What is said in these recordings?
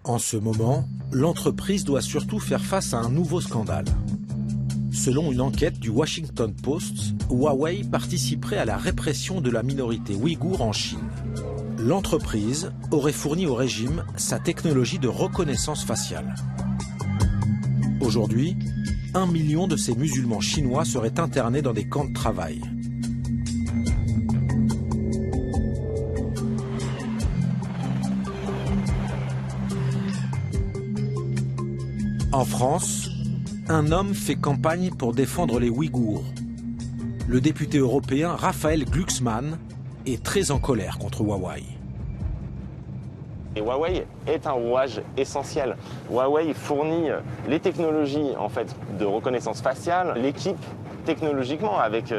En ce moment, l'entreprise doit surtout faire face à un nouveau scandale. Selon une enquête du Washington Post, Huawei participerait à la répression de la minorité ouïghour en Chine. L'entreprise aurait fourni au régime sa technologie de reconnaissance faciale. Aujourd'hui, 1 million de ces musulmans chinois seraient internés dans des camps de travail. En France, un homme fait campagne pour défendre les Ouïghours. Le député européen Raphaël Glucksmann est très en colère contre Huawei. Et Huawei est un rouage essentiel. Huawei fournit les technologies en fait, de reconnaissance faciale. L'équipe, technologiquement, avec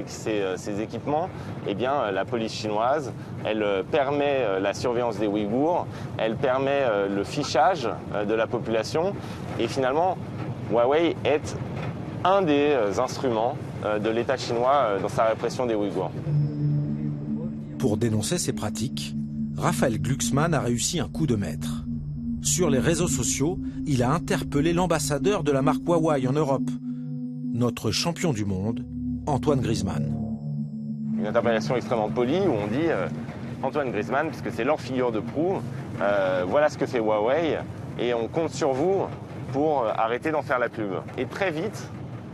ces équipements, eh bien, la police chinoise, elle permet la surveillance des Ouïghours, elle permet le fichage de la population. Et finalement, Huawei est un des instruments de l'État chinois dans sa répression des Ouïghours. Pour dénoncer ces pratiques, Raphaël Glucksmann a réussi un coup de maître. Sur les réseaux sociaux, il a interpellé l'ambassadeur de la marque Huawei en Europe, notre champion du monde, Antoine Griezmann. Une interpellation extrêmement polie où on dit Antoine Griezmann, puisque c'est leur figure de proue, voilà ce que fait Huawei et on compte sur vous pour arrêter d'en faire la pub. Et très vite,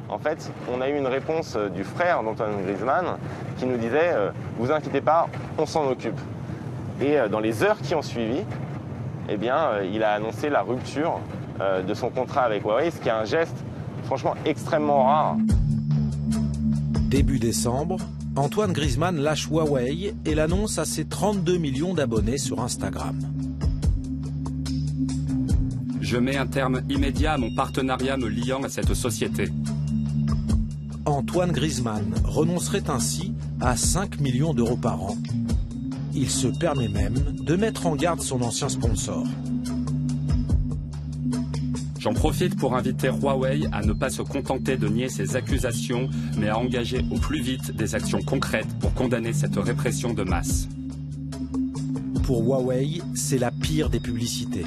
en fait, on a eu une réponse du frère d'Antoine Griezmann qui nous disait vous inquiétez pas, on s'en occupe. Et dans les heures qui ont suivi, eh bien, il a annoncé la rupture de son contrat avec Huawei, ce qui est un geste franchement extrêmement rare. Début décembre, Antoine Griezmann lâche Huawei et l'annonce à ses 32 millions d'abonnés sur Instagram. Je mets un terme immédiat à mon partenariat me liant à cette société. Antoine Griezmann renoncerait ainsi à 5 millions d'euros par an. Il se permet même de mettre en garde son ancien sponsor. J'en profite pour inviter Huawei à ne pas se contenter de nier ces accusations, mais à engager au plus vite des actions concrètes pour condamner cette répression de masse. Pour Huawei, c'est la pire des publicités.